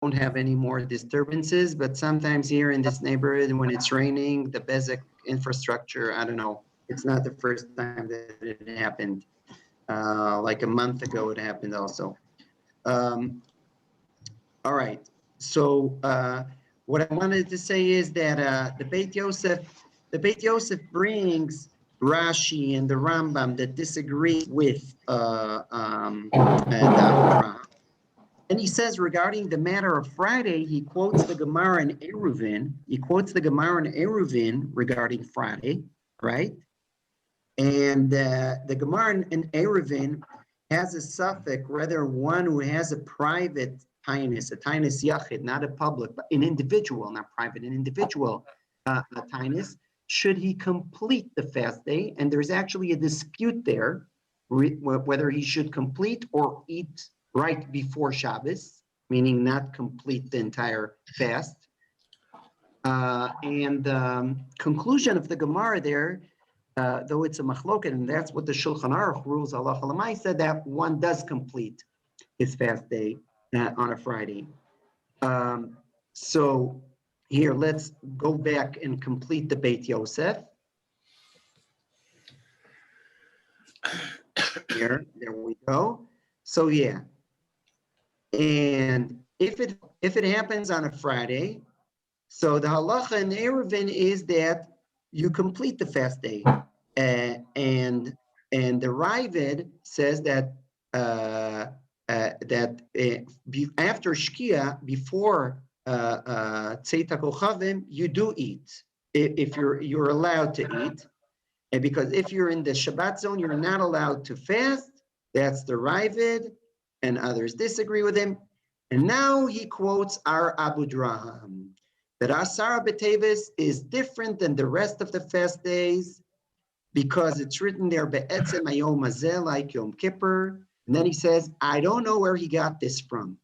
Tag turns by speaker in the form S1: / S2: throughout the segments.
S1: have any more disturbances, but sometimes here in this neighborhood, when it's raining, the basic infrastructure, I don't know, it's not the first time that it happened. Like a month ago, it happened also. All right, so what I wanted to say is that the Beit Yosef brings Rashi and the Rambam that disagree with the Avraham. And he says regarding the matter of Friday, he quotes the Gemara in Eruvin. Regarding Friday, right? And the Gemara in Eruvin has a suffix, rather one who has a private tainus, a tainus yachid, not a public, but an individual, not private, an individual tainus. Should he complete the fast day? And there's actually a dispute there, whether he should complete or eat right before Shabbos, meaning not complete the entire fast. Conclusion of the Gemara there, though it's a machloket, and that's what the Shulchan Aruch rules, halacha l'maaseh, that one does complete his fast day on a Friday. So here, let's go back and complete the Beit Yosef. Here, there we go. So yeah. And if it happens on a Friday, so the halacha in Eruvin is that you complete the fast day, and the Ravid says that after Shkia, before Tzeit HaKochavim, you do eat if you're allowed to eat, and because if you're in the Shabbat zone, you're not allowed to fast. That's the Ravid. And others disagree with him. And now he quotes our Abu Draham, that Assara B'tevet is different than the rest of the fast days because it's written there, Be'etzem Hayom Hazeh, like Yom Kippur. And then he says, I don't know where he got this from.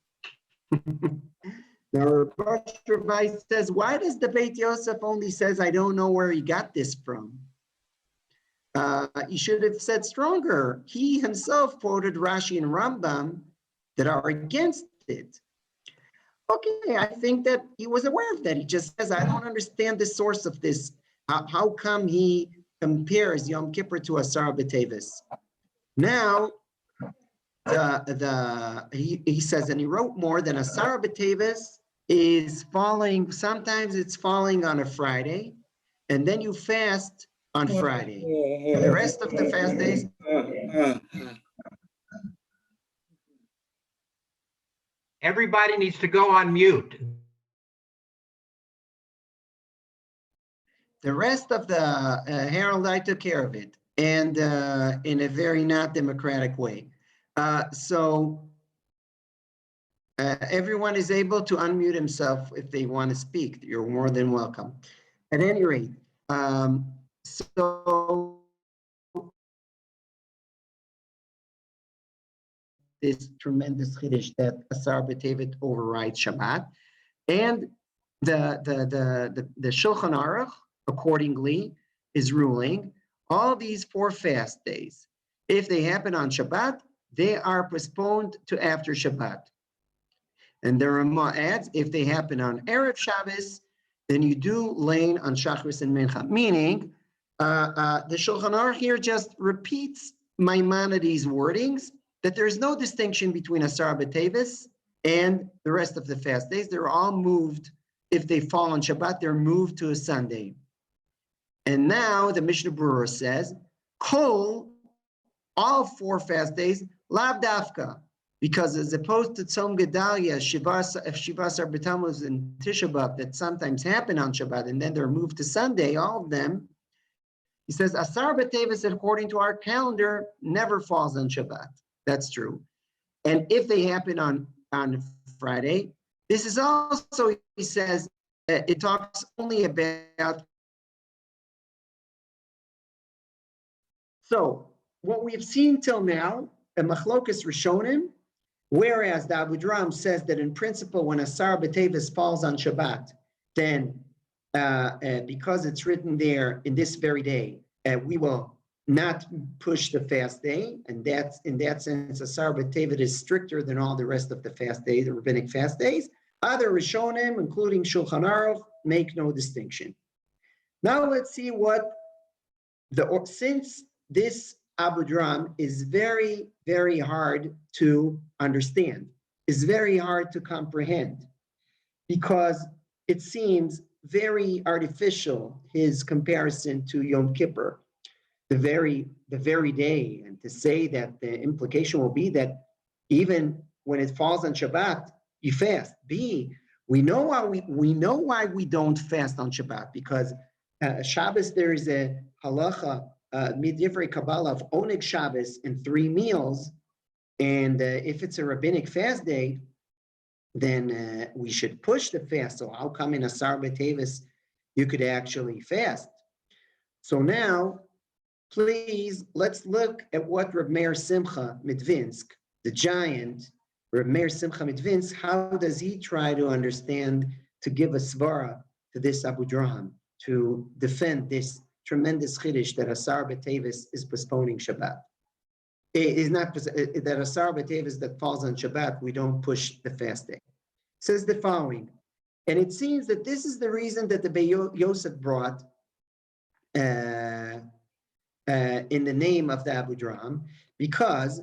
S1: Now, Rabbi says, why does the Beit Yosef only says, I don't know where he got this from? He should have said stronger. He himself quoted Rashi and Rambam that are against it. Okay, I think that he was aware of that. He just says, I don't understand the source of this. How come he compares Yom Kippur to Assara B'tevet? Now, he says, and he wrote more than Assara B'tevet is falling, sometimes it's falling on a Friday, and then you fast on Friday. The rest of the fast days.
S2: Everybody needs to go on mute.
S1: The rest of the Harold, I took care of it, and in a very not democratic way. So everyone is able to unmute himself if they want to speak. You're more than welcome. At any rate, so this tremendous chiddush that Assara B'tevet overrides Shabbat, and the Shulchan Aruch accordingly is ruling all these 4 fast days, if they happen on Shabbat, they are postponed to after Shabbat. And the Ramah adds, if they happen on Erev Shabbos, then you do lane on Shachris and Mincha. Meaning, the Shulchan Aruch here just repeats Maimonides' wordings that there's no distinction between Assara B'tevet and the rest of the fast days. They're all moved. If they fall on Shabbat, they're moved to a Sunday. And now the Mishnah Berurah says, Kol, all 4 fast days, Lav Dafka, because as opposed to Tzom Gedalia, Shivasar B'Tammuz and Tisha B'Av that sometimes happen on Shabbat and then they're moved to Sunday, all of them, he says, Assara B'tevet, according to our calendar, never falls on Shabbat. That's true. And if they happen on Friday, this is also, he says, it talks only about. So what we've seen till now, a machlokas rishonim, whereas the Abu Draham says that in principle, when Assara B'tevet falls on Shabbat, then because it's written there in this very day, we will not push the fast day, and that's in that sense, Assara B'tevet is stricter than all the rest of the fast days, the rabbinic fast days. Other Rishonim, including Shulchan Aruch, make no distinction. Now let's see what since this Abu Dram is very, very hard to understand, is very hard to comprehend, because it seems very artificial, his comparison to Yom Kippur, the very day, and to say that the implication will be that even when it falls on Shabbat, you fast. We know why we don't fast on Shabbat, because Shabbos, there is a halacha, midivrei Kabbalah, of oneg Shabbos in 3 meals, and if it's a rabbinic fast day, then we should push the fast. So how come in Assara B'tevet you could actually fast? So now, please, let's look at what Reb Meir Simcha Midvinsk, the giant, Reb Meir Simcha Midvinsk, how does he try to understand, to give a svara to this Abu Draham, to defend this tremendous chiddush that Assara B'tevet is postponing Shabbat. It is not that Assara B'tevet that falls on Shabbat, we don't push the fast day. It says the following, and it seems that this is the reason that the Bey Yosef brought in the name of the Abu Draham, because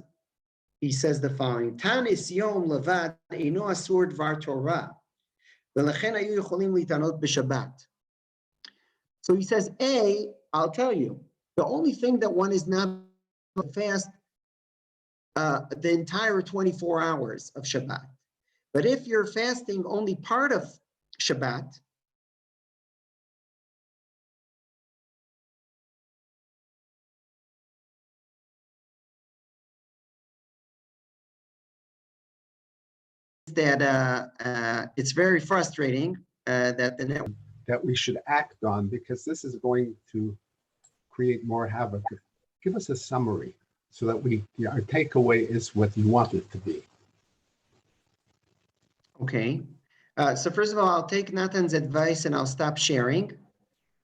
S1: he says the following, Tanis Yom Levad Eino Asur Dvar Torah, V'lechen hayu yocholim litanot b'Shabbat. So he says, I'll tell you, the only thing that one is not fast the entire 24 hours of Shabbat. But if you're fasting only part of Shabbat, that it's very frustrating that the network
S3: that we should act on, because this is going to create more havoc. Give us a summary so that our takeaway is what you want it to be.
S1: Okay. So first of all, I'll take Nathan's advice and I'll stop sharing.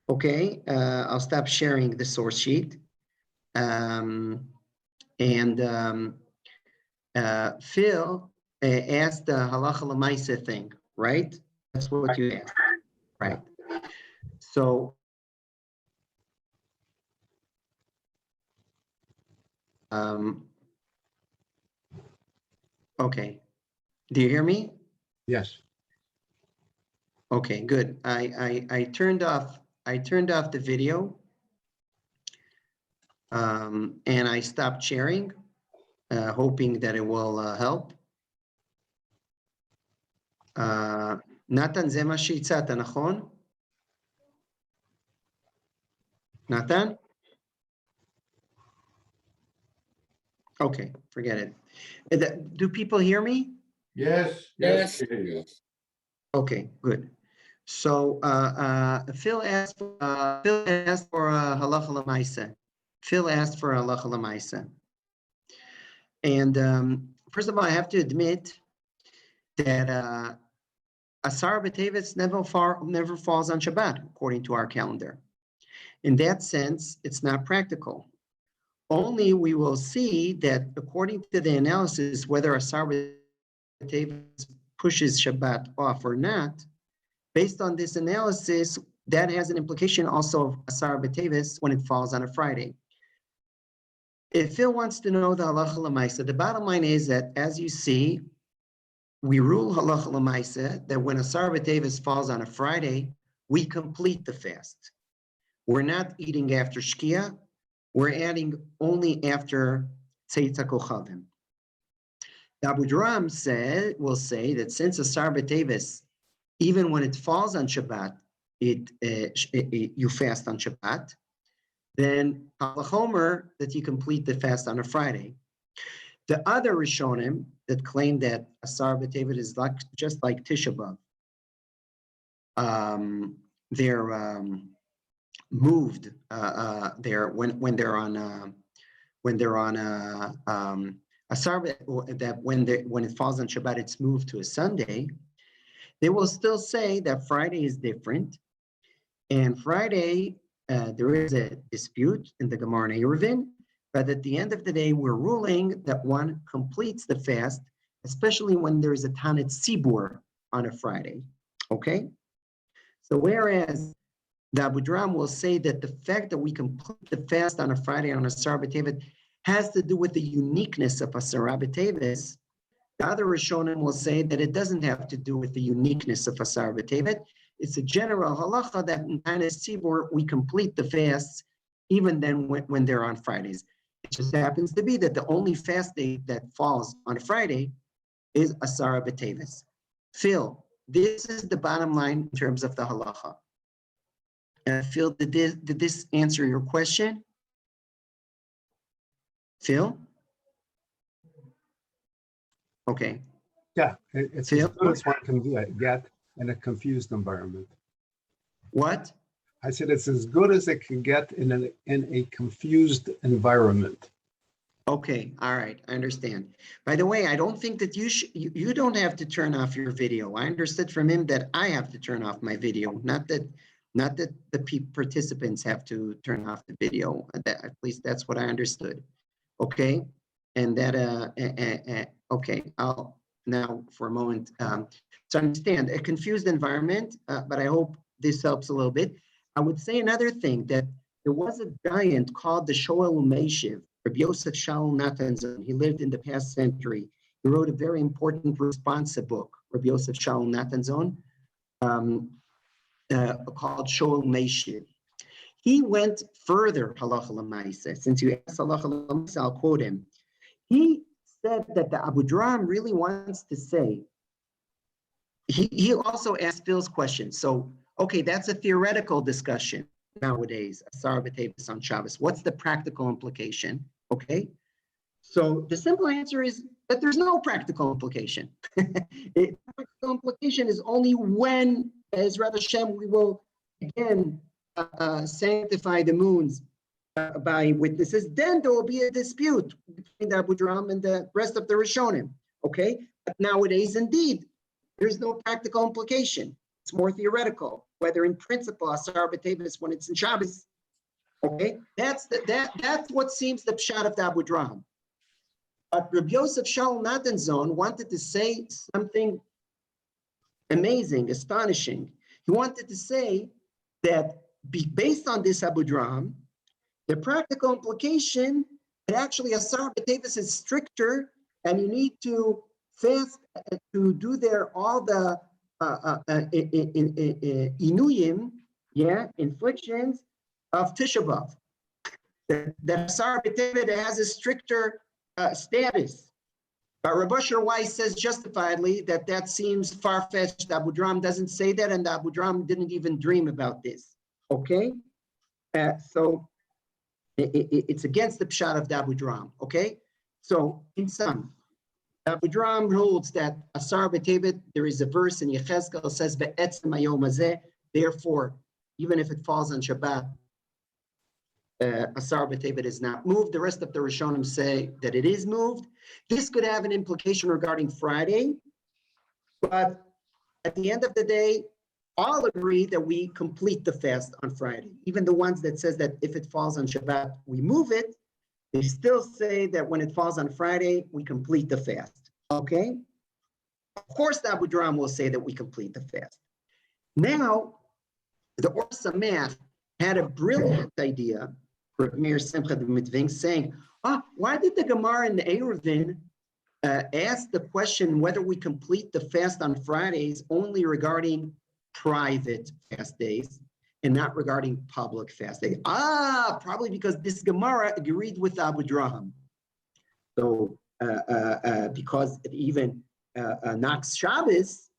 S1: Okay. I'll stop sharing the source sheet. Phil asked the halacha l'maisa thing, right? That's what you asked, right? So, okay. Do you hear me?
S3: Yes.
S1: Okay, good. I turned off the video, and I stopped sharing, hoping that it will help. נתן, זה מה שהצעת, נכון? נתן? Okay, forget it. Do people hear me?
S4: Yes.
S1: Okay, good. So Phil asked for halacha l'maisa. Phil asked for halacha l'maisa. And first of all, I have to admit that Assara B'tevet never falls on Shabbat, according to our calendar. In that sense, it's not practical. Only we will see that according to the analysis, whether Assara B'tevet pushes Shabbat off or not, based on this analysis, that has an implication also of Assara B'tevet when it falls on a Friday. If Phil wants to know the halacha l'maisa, the bottom line is that, as you see, we rule halacha l'maisa that when Assara B'tevet falls on a Friday, we complete the fast. We're not eating after Shkia. We're adding only after Tzeit HaKochavim. The Abu Dram will say that since Assara B'tevet, even when it falls on Shabbat, you fast on Shabbat, then halachomer that you complete the fast on a Friday. The other Rishonim that claim that Assara B'tevet is just like Tisha B'av, they're moved there when they're on Assara, that when it falls on Shabbat, it's moved to a Sunday. They will still say that Friday is different, and Friday there is a dispute in the Gemara and Eruvin, but at the end of the day, we're ruling that one completes the fast, especially when there is a Tanit Sibur on a Friday. Okay? So whereas the Abu Dram will say that the fact that we complete the fast on a Friday on Assara B'tevet has to do with the uniqueness of Assara B'tevet, the other Rishonim will say that it doesn't have to do with the uniqueness of Assara B'tevet. It's a general halacha that in Tanis Tzibur we complete the fasts even then when they're on Fridays. It just happens to be that the only fast day that falls on a Friday is Assara B'tevet. Phil, this is the bottom line in terms of the halacha. Phil, did this answer your question? Phil? Okay.
S3: Yeah, it's as good as one can get in a confused environment.
S1: What?
S3: I said it's as good as it can get in a confused environment.
S1: Okay, all right, I understand. By the way, I don't think that you don't have to turn off your video. I understood from him that I have to turn off my video, not that the participants have to turn off the video. At least that's what I understood. Okay, and that okay, I'll now for a moment. So understand a confused environment, but I hope this helps a little bit. I would say another thing, that there was a giant called the Shoel Meishiv, Rabbi Yosef Shaul Natanzon. He lived in the past century. He wrote a very important responsa book, Rabbi Yosef Shaul Natanzon, called Shoel Meishiv. He went further, halacha l'maaseh. Since you asked halacha l'maaseh, I'll quote him. He said that the Abu Dram really wants to say, he also asked Phil's question. So, okay, that's a theoretical discussion nowadays, Assara B'tevet on Shabbos. What's the practical implication? Okay, so the simple answer is that there's no practical implication. The practical implication is only when, as Rav Hashem, we will again sanctify the moons by witnesses. Then there will be a dispute between the Abu Dram and the rest of the Rishonim. Okay, but nowadays, indeed, there's no practical implication. It's more theoretical, whether in principle, Assara B'tevet when it's in Shabbos. Okay, that's what seems the pshat of the Abu Dram. But Rabbi Yosef Shaul Natanzon wanted to say something amazing, astonishing. He wanted to say that based on this Abu Dram, the practical implication that actually Assara B'tevet is stricter, and you need to fast to do all the inuyim, inflictions of Tisha B'Av. That Assara B'tevet has a stricter status. But Rabbi Asher Weiss says justifiably that seems far-fetched. Abu Dram doesn't say that, and Abu Dram didn't even dream about this. Okay? So it's against the pshat of the Abu Dram. Okay? So in sum, Abu Dram holds that Assara B'tevet, there is a verse in Yechezkel says, Be'etzem hayom hazeh, therefore, even if it falls on Shabbat, Assara B'tevet is not moved. The rest of the Rishonim say that it is moved. This could have an implication regarding Friday, but at the end of the day, all agree that we complete the fast on Friday. Even the ones that says that if it falls on Shabbat, we move it, they still say that when it falls on Friday, we complete the fast. Okay? Of course, the Abu Dram will say that we complete the fast. Now, the Or Sameach had a brilliant idea, Meir Simcha the Mitving, saying, why did the Gemara in the Eruvin ask the question whether we complete the fast on Fridays only regarding private fast days and not regarding public fast days? Probably because this Gemara agreed with Abu Dram. So, because it even knocks Shabbos,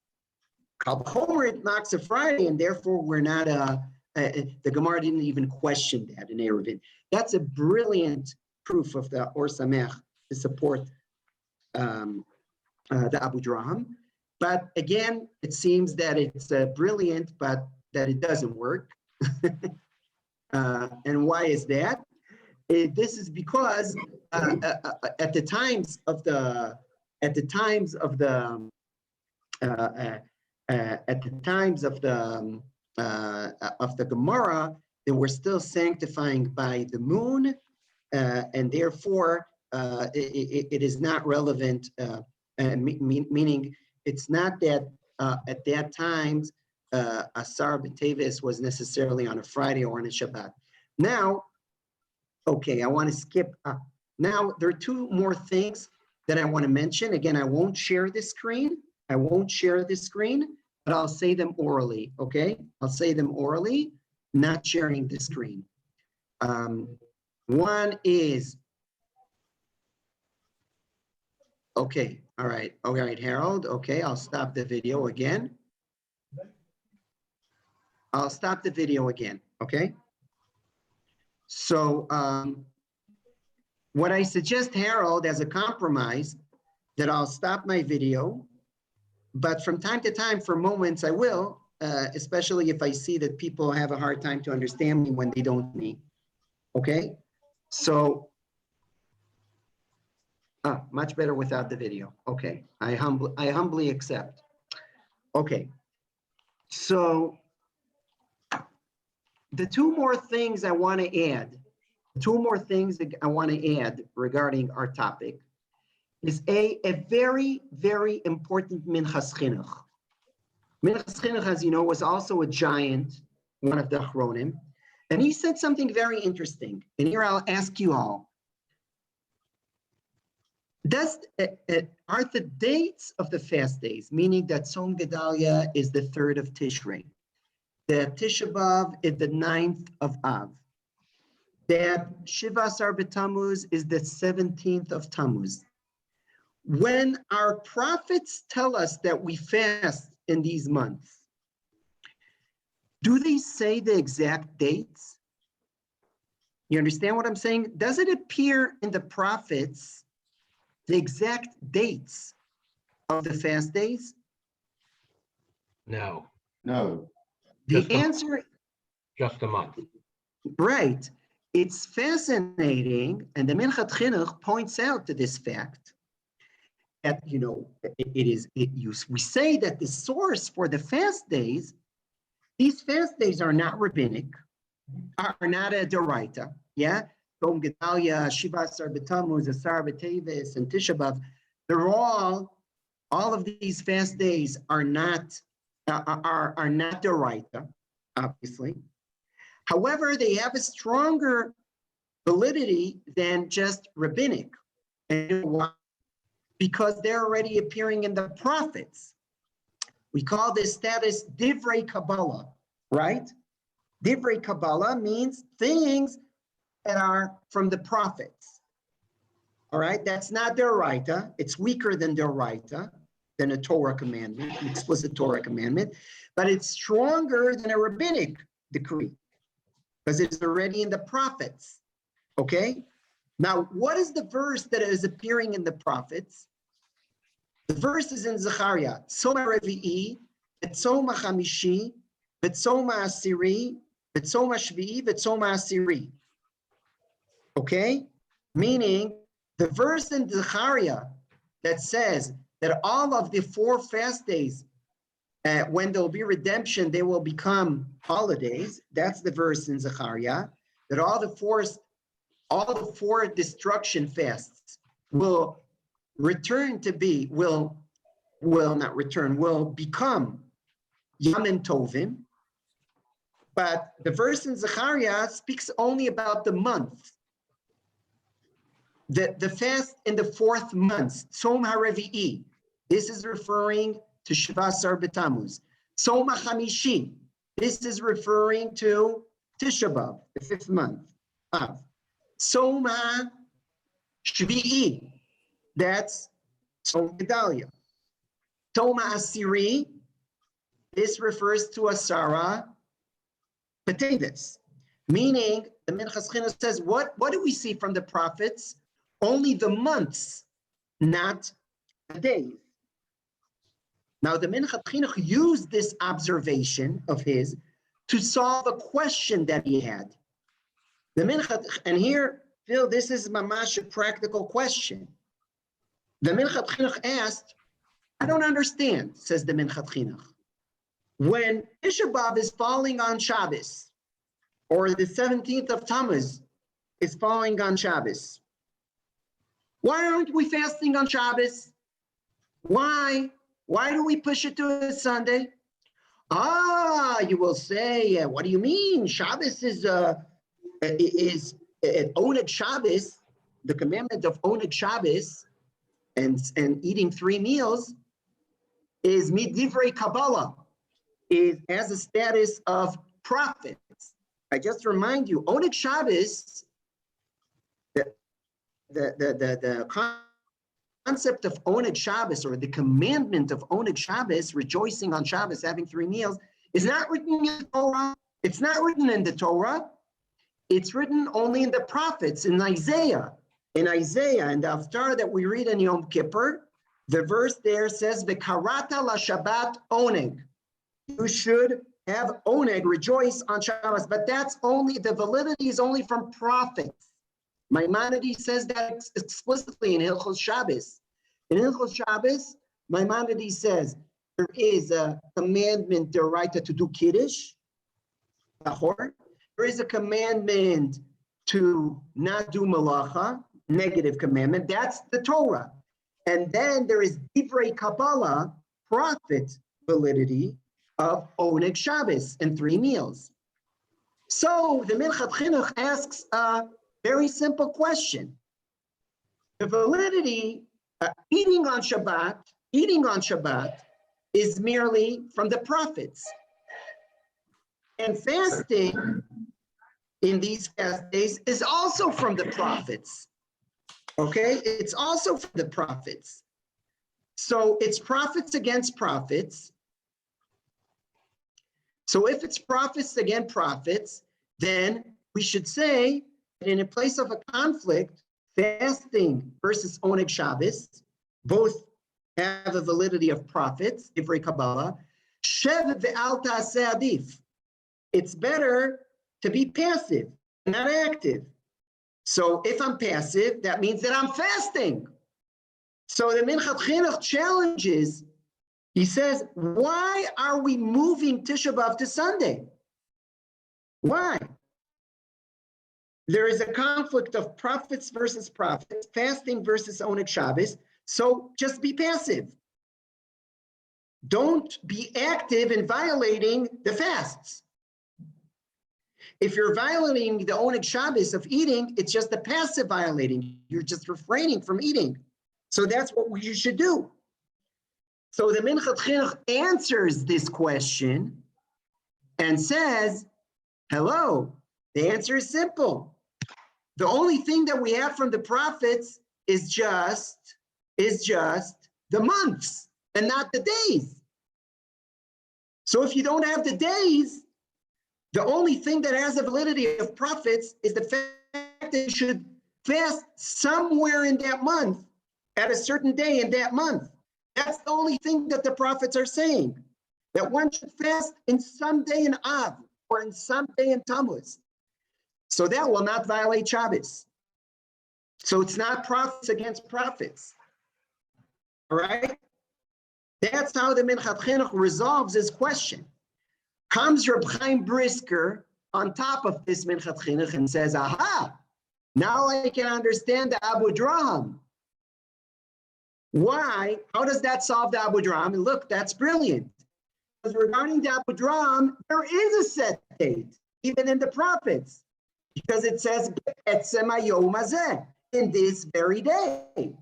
S1: Kal V'chomer it knocks a Friday, and therefore we're not the Gemara didn't even question that in Eruvin. That's a brilliant proof of the Or Sameach to support the Abu Dram. But again, it seems that it's brilliant, but that it doesn't work. And why is that? This is because at the times of the Gemara, they were still sanctifying by the moon, and therefore it is not relevant. Meaning, it's not that at that time, Assara B'tevet was necessarily on a Friday or on a Shabbat. Now, okay, I want to skip. Now, there are two more things that I want to mention. Again, I won't share this screen. But I'll say them orally, okay? I'll say them orally, not sharing the screen. One is, okay, all right, Harold, okay, I'll stop the video again. Okay? So, what I suggest, Harold, as a compromise, that I'll stop my video, but from time to time, for moments, I will, especially if I see that people have a hard time to understand me when they don't me. Okay? So, much better without the video. Okay, I humbly accept. Okay, so the two more things I want to add regarding our topic is a very, very important Minchas Chinuch. Minchas Chinuch, as you know, was also a giant, one of the Achronim, and he said something very interesting. And here I'll ask you all. Are the dates of the fast days, meaning that Tzom Gedalia is the 3rd of Tishrei, that Tisha B'Av is the 9th of Av, that Shiva Asar B'Tammuz is the 17th of Tammuz. When our prophets tell us that we fast in these months, do they say the exact dates? You understand what I'm saying? Does it appear in the prophets the exact dates of the fast days?
S2: No.
S1: The answer,
S2: Just a month.
S1: right. It's fascinating, and the Minchat Chinuch points out to this fact that, you know, we say that the source for the fast days, these fast days are not rabbinic, are not a Doraita, yeah? Tzom Gedalia, Shiva Asar B'Tammuz, Assara B'tevet, and Tisha B'Av, they're all of these fast days are not Doraita, obviously. However, they have a stronger validity than just rabbinic. And why? Because they're already appearing in the prophets. We call this status Divrei Kabbalah, right? Divrei Kabbalah means things that are from the prophets. All right, that's not Doraita. It's weaker than Doraita, than a Torah commandment, an explicit Torah commandment, but it's stronger than a rabbinic decree because it's already in the prophets. Okay? Now, what is the verse that is appearing in the prophets? The verse is in Zechariah, Tzom HaRevi'i, Tzom HaChamishi, Tzom HaAsiri, Tzom HaShvi'i, Tzom HaAsiri. Okay? Meaning, the verse in Zechariah that says that all of the 4 fast days, when there will be redemption, they will become holidays. That's the verse in Zechariah, that all the 4 destruction fasts will return to be, will become Yamim Tovim. But the verse in Zechariah speaks only about the month. The fast in the 4th month, Tzom HaRevi'i. This is referring to Shiva Asar B'Tammuz. Tzom HaChamishi. This is referring to Tisha B'Av, the 5th month. Tzom HaShvi'i. That's Tzom Gedalia. Tzom HaAsiri. This refers to Assara B'tevet. Meaning, the Minchas Chinuch says, what do we see from the prophets? Only the months, not the days. Now, the Minchas Chinuch used this observation of his to solve a question that he had. The Minchas, and here, Phil, this is mamash a practical question. The Minchas Chinuch asked, I don't understand, says the Minchas Chinuch. When Tisha B'Av is falling on Shabbos, or the 17th of Tammuz is falling on Shabbos, why aren't we fasting on Shabbos? Why Why do we push it to a Sunday? Ah, you will say, what do you mean? Shabbos is Oneg Shabbos, the commandment of Oneg Shabbos and eating 3 meals is midivrei Kabbalah, is as a status of prophets. I just remind you, Oneg Shabbos, the concept of Oneg Shabbos, or the commandment of Oneg Shabbos, rejoicing on Shabbos, having 3 meals, is not written in the Torah. It's not written in the Torah. It's written only in the prophets, in Isaiah. In Isaiah, and the Haftarah that we read in Yom Kippur, the verse there says, "V'karata la Shabbat oneg." You should have oneg, rejoice on Shabbos, but that's only, the validity is only from prophets. Maimonides says that explicitly in Hilchos Shabbos. In Hilchos Shabbos, Maimonides says there is a commandment, the right to do Kiddush, there is a commandment to not do Malacha, negative commandment, that's the Torah. And then there is Divrei Kabbalah, prophet validity of Oneg Shabbos and 3 meals. So the Minchat Chinuch asks a very simple question. The validity, eating on Shabbat is merely from the prophets. And fasting in these fast days is also from the prophets. Okay, it's also from the prophets. So it's prophets against prophets. So if it's prophets against prophets, then we should say that in a place of a conflict, fasting versus Oneg Shabbos, both have a validity of prophets, Divrei Kabbalah. Shev ve'al ta'aseh adif. It's better to be passive, not active. So if I'm passive, that means that I'm fasting. So the Minchat Chinuch challenges, he says, why are we moving Tisha B'Av to Sunday? Why? There is a conflict of prophets versus prophets, fasting versus Oneg Shabbos, so just be passive. Don't be active in violating the fasts. If you're violating the Oneg Shabbos of eating, it's just a passive violating. You're just refraining from eating. So that's what you should do. So the Minchat Chinuch answers this question and says, hello, the answer is simple. The only thing that we have from the prophets is just the months and not the days. So if you don't have the days, the only thing that has a validity of prophets is the fact that you should fast somewhere in that month at a certain day in that month. That's the only thing that the prophets are saying, that one should fast in some day in Av or in some day in Tammuz. So that will not violate Shabbos. So it's not prophets against prophets. All right? That's how the Minchat Chinuch resolves his question. Comes Reb Chaim Brisker on top of this Minchat Chinuch and says, aha, now I can understand the Abu Draham. Why? How does that solve the Abu Draham? And look, that's brilliant. Because regarding the Abu Draham, there is a set date, even in the prophets, because it says, in this very day.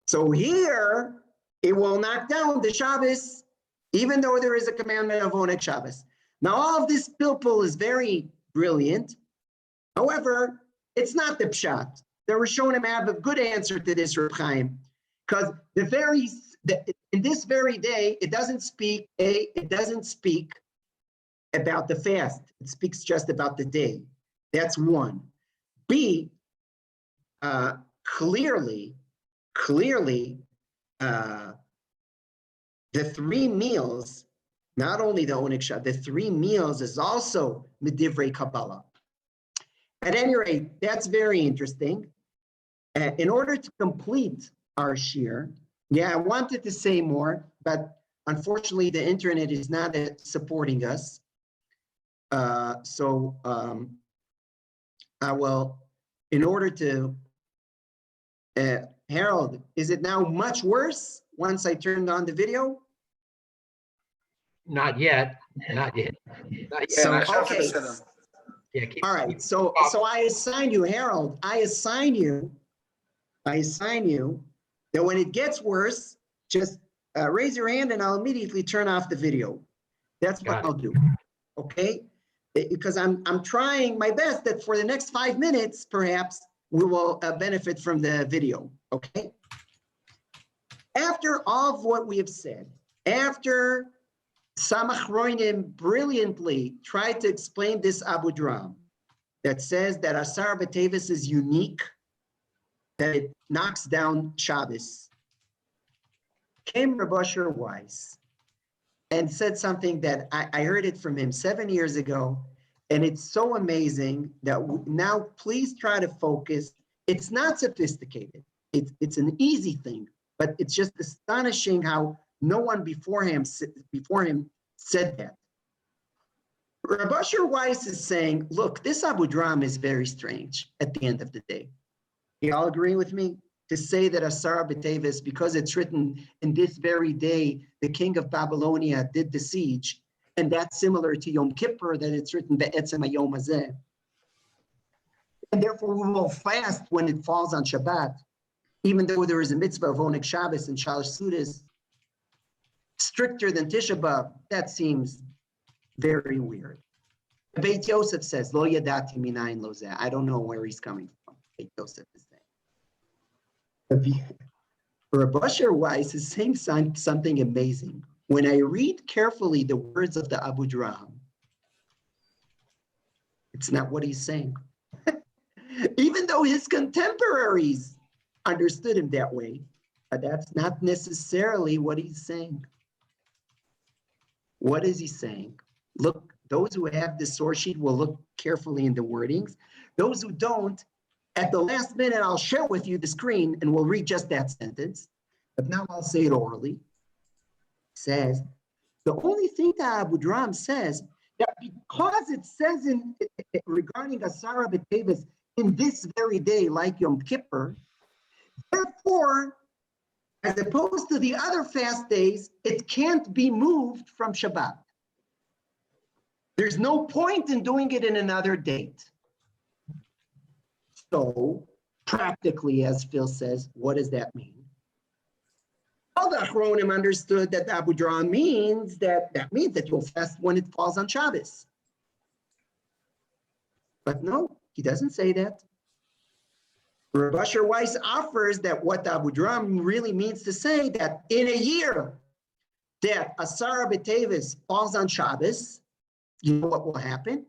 S1: So here, it will knock down the Shabbos, even though there is a commandment of Oneg Shabbos. Now, all of this pilpul is very brilliant. However, it's not the pshat. The Rishonim have a good answer to this, Reb Chaim, because in this very day, it doesn't speak about the fast. It speaks just about the day. That's one. B, clearly, the 3 meals, not only the Oneg Shabbos, the 3 meals is also Midivrei Kabbalah. At any rate, that's very interesting. In order to complete our shir, I wanted to say more, but unfortunately the internet is not supporting us. So I will, in order to, Harold, is it now much worse? once I turned on the video?
S2: Not yet, not yet. Not yet.
S1: So,
S4: עכשיו זה
S1: okay.
S4: בסדר.
S2: Yeah, keep-
S1: All right, so I assign you, Harold, I assign you that when it gets worse, just raise your hand and I'll immediately turn off the video. That's what
S2: Got it.
S1: I'll do, okay? Because I'm trying my best that for the next 5 minutes, perhaps, we will benefit from the video, okay? After all of what we have said, after Samach Roinim brilliantly tried to explain this Abu Dram that says that Assara B'tevet is unique, that it knocks down Shabbos, came Rav Asher Weiss and said something that I heard it from him 7 years ago, and it's so amazing that now please try to focus. It's not sophisticated. It's an easy thing, but it's just astonishing how no one before him said that. Rav Asher Weiss is saying, look, this Abu Dram is very strange at the end of the day. You all agree with me? To say that Assara B'tevet, because it's written in this very day, the king of Babylonia did the siege, and that's similar to Yom Kippur, that it's written Be'etzem HaYom Hazeh. And therefore we will fast when it falls on Shabbat, even though there is a mitzvah of Oneg Shabbos and Shalosh Sudas, stricter than Tisha B'Av. That seems very weird. Beit Yosef says, Lo yadati minayin lo zeh. I don't know where he's coming from. Beit Yosef is saying. Rav Asher Weiss is saying something amazing. When I read carefully the words of the Abu Dram, it's not what he's saying. Even though his contemporaries understood him that way, but that's not necessarily what he's saying. What is he saying? Look, those who have the source sheet will look carefully in the wordings. Those who don't, at the last minute, I'll share with you the screen and we'll read just that sentence. But now I'll say it orally. It says, the only thing that Abu Dram says, that because it says regarding Assara B'tevet in this very day, like Yom Kippur, therefore, as opposed to the other fast days, it can't be moved from Shabbat. There's no point in doing it in another date. So, practically, as Phil says, what does that mean? All the Achronim understood that Abu Dram means that you'll fast when it falls on Shabbos. But no, he doesn't say that. Rav Asher Weiss offers that what Abu Dram really means to say that in a year that Assara B'tevet falls on Shabbos, you know what will happen?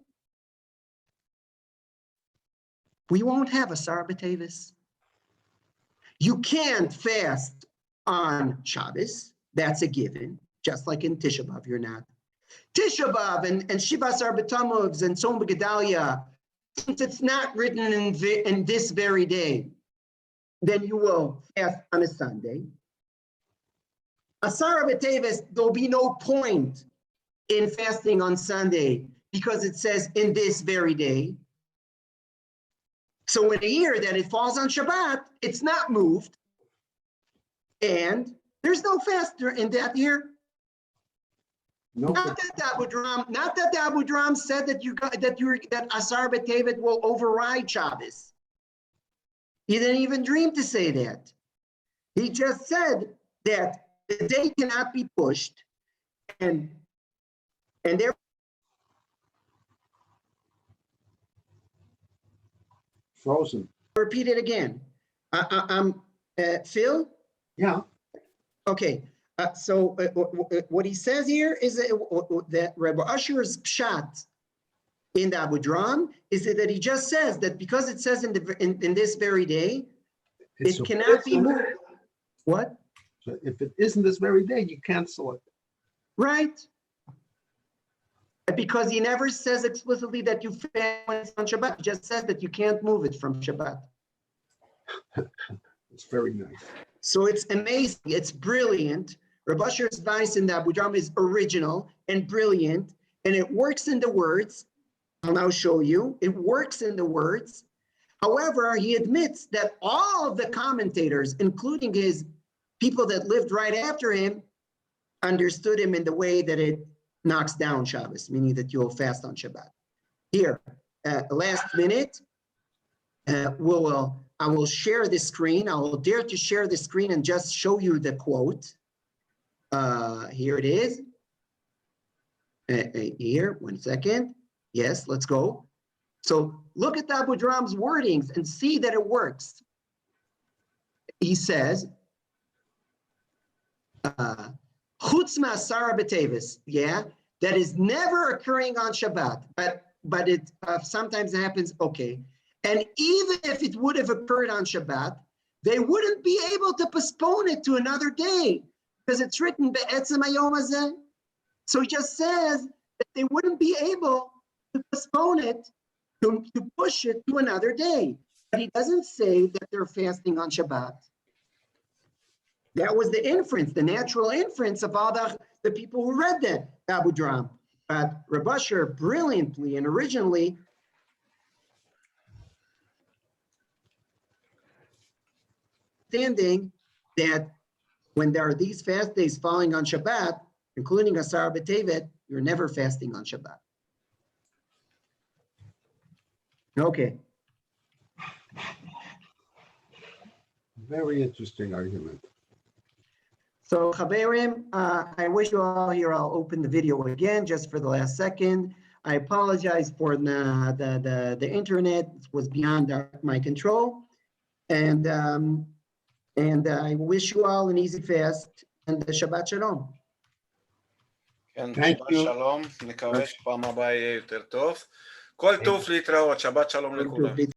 S1: We won't have Assara B'tevet. You can't fast on Shabbos. That's a given. Just like in Tisha B'Av, you're not. Tisha B'Av and Shiva Asar B'Tammuz and Tzom B'Gedalia, since it's not written in this very day, then you will fast on a Sunday. Assara B'tevet, there'll be no point in fasting on Sunday because it says in this very day. So in a year that it falls on Shabbat, it's not moved, and there's no fast in that year.
S3: No,
S1: Not that the Abu Dram said that that Assara B'tevet will override Shabbos. He didn't even dream to say that. He just said that the day cannot be pushed, and there.
S3: frozen.
S1: Repeat it again. Phil.
S3: Yeah.
S1: Okay. So what he says here is that Rabbi Asher's pshat in the Abu Dram is that he just says that because it says in this very day,
S3: It's
S1: it cannot be
S3: so-
S1: moved. What?
S3: So if it isn't this very day, you cancel it.
S1: Right. Because he never says explicitly that you fast when it's on Shabbat. He just says that you can't move it from Shabbat.
S3: It's very nice.
S1: So it's amazing. It's brilliant. Rav Asher's advice in the Abu Dram is original and brilliant, and it works in the words. I'll now show you. It works in the words. However, he admits that all of the commentators, including his people that lived right after him understood him in the way that it knocks down Shabbos, meaning that you'll fast on Shabbat. Here, last minute, I will share the screen. I will dare to share the screen and just show you the quote. Here it is. Here, 1 second. Yes, let's go. So look at Abu Dram's wordings and see that it works. He says, Chutz Assara B'tevet, yeah, that is never occurring on Shabbat, but it sometimes happens, okay. And even if it would have occurred on Shabbat, they wouldn't be able to postpone it to another day because it's written Be'etzem Hayom Hazeh. So he just says that they wouldn't be able to postpone it, to push it to another day. But he doesn't say that they're fasting on Shabbat. That was the inference, the natural inference of all the people who read that, Abu Dram. But Reb Asher brilliantly and originally understanding that when there are these fast days falling on Shabbat, including Assara B'tevet, you're never fasting on Shabbat. Okay.
S3: Very interesting argument.
S1: So, Chaverim, I wish you all here. I'll open the video again just for the last second. I apologize for the internet. It was beyond my control. And I wish you all an easy fast and Shabbat Shalom.
S4: כן,
S3: Thank
S4: שבת
S3: you.
S4: שלום, נקווה שפעם הבאה יהיה יותר טוב. כל טוב להתראות, שבת שלום לכולם.